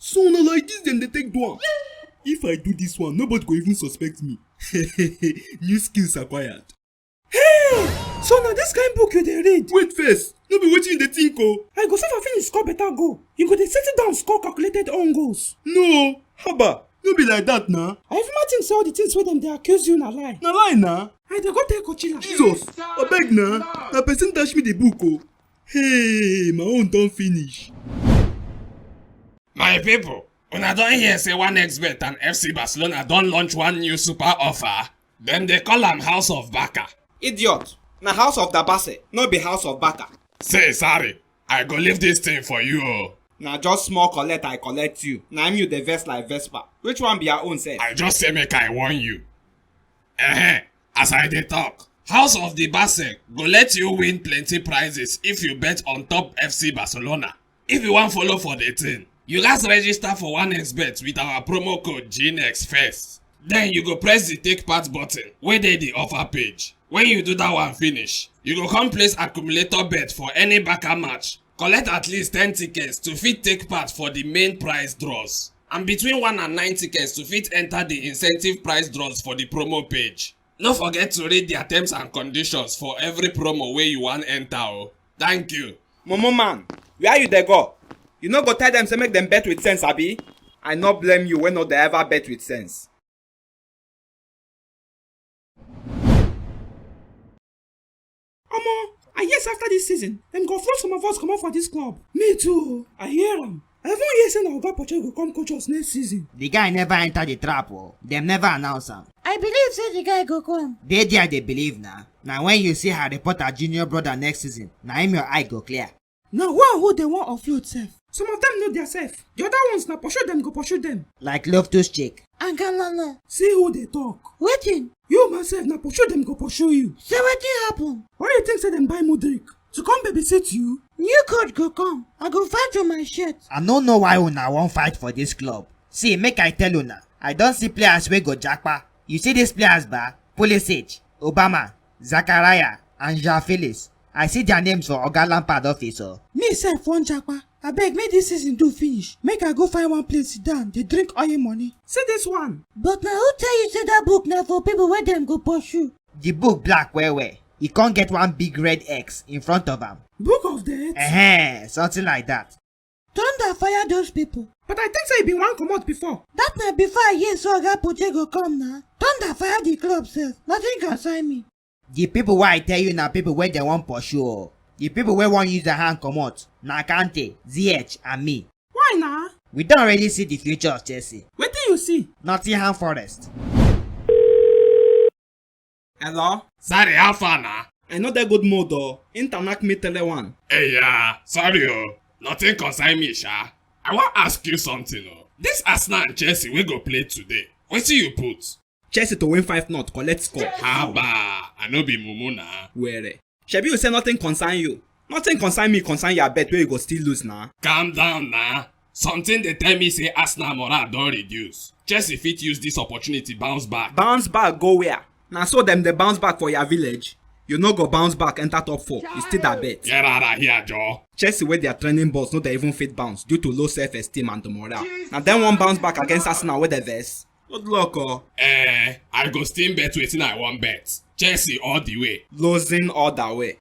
So now like this then they take one. If I do this one, nobody go even suspect me. New skills acquired. Hey! So now this kind book you dey read. Wait first, no be wetin you dey think o. I go see if I finish score better goal. You go dey settle down score calculated own goals. No, haba, no be like that na. I even think say all the things wey dem dey accuse you na lie. Na lie na. I dey go tell Coachella. Jesus, abeg na person dash me the book o. Hey, my own don finish. My people, una don hear say 1xbet and FC Barcelona don launch one new super offer. Dem dey call am House of BARCA. Idiot, na House of the Barca, no be House of BARCA. Say sorry, I go leave this thing for you o. Na just small collect I collect you. Na im you dey vex like Vespa. Which one be your own sef? I just say make I warn you. As I dey talk, House of the Barca go let you win plenty prizes if you bet on top FC Barcelona. If you wan follow for the thing, you gats register for 1xbet with our promo code GNEXT first. Then you go press the take part button wey dey the offer page. When you do that one finish, you go come place accumulator bet for any BARCA match. Collect at least 10 tickets to fit take part for the main prize draws. And between 1 and 9 tickets to fit enter the incentive prize draws for the promo page. No forget to read their terms and conditions for every promo wey you wan enter o. Thank you. Momo man, where you dey go? You no go tell them say make them bet with sense, abi? I no blame you when no dey ever bet with sense. Omo, I hear say after this season, dem go throw some of us comot for this club. Me too. I hear am. I even hear say na Oga Poche go come coach us next season. The guy never enter the trap o. Dem never announce am. I believe say the guy go come. They there they believe na. Now when you see Harry Potter junior brother next season, na him your eye go clear. Now who they want offload sef? Some of them know their self. The other ones na pursue them go pursue them. Like Loftus Cheek. Angalala. See who they talk. Wetin? You myself na pursue them go pursue you. Say wetin happen? Why you think say them buy Mudrik? To come babysit you? New coach go come. I go fight for my shirt. I no know why una wan fight for this club. See, make I tell una, I don see players wey go japa. You see these players ba? Pulisic, Obama, Zachariah, and Jean Felix. I see their names for Oga Lampard office o. Me sef wan japa. Abeg make this season do finish. Make I go find one place sit down, dey drink oil money. See this one. But na who tell you say that book na for people wey dem go pursue? The book black well. E can't get one big red X in front of am. Book of Death? Something like that. Thunder fire those people. But I think say e bin wan comot before. That na before I hear so Oga Poche go come na. Thunder fire the club sef. Nothing concern me. The people wey I tell you na people wey dem wan pursue o. The people wey wan use their hand comot na Kante, ZH and me. Why na? We don already see the future of Chelsea. Wetin you see? Nottingham Forest. Hello? Sorry, how far na? I no dey good mood o. Internet me tele one. Hey sorry o. Nothing concern me sha. I wan ask you something o. This Arsenal and Chelsea wey go play today, wetin you put? Chelsea to win 5-0, collect score. Haba, I no be mumu na. Where? Shebi you say nothing concern you. Nothing concern me concern your bet where you go still lose na. Calm down na. Something dey tell me say Arsenal morale don reduce. Chelsea fit use this opportunity bounce back. Bounce back go where? Na so dem dey bounce back for your village. You no go bounce back enter top 4. You still that bet. Get out of here, Joe. Chelsea wey their training balls no dey even fit bounce due to low self-esteem and morale. Na dem wan bounce back against Arsenal wey dey vex. Good luck o. I go still bet wetin I wan bet. Chelsea all the way. Losing all the way.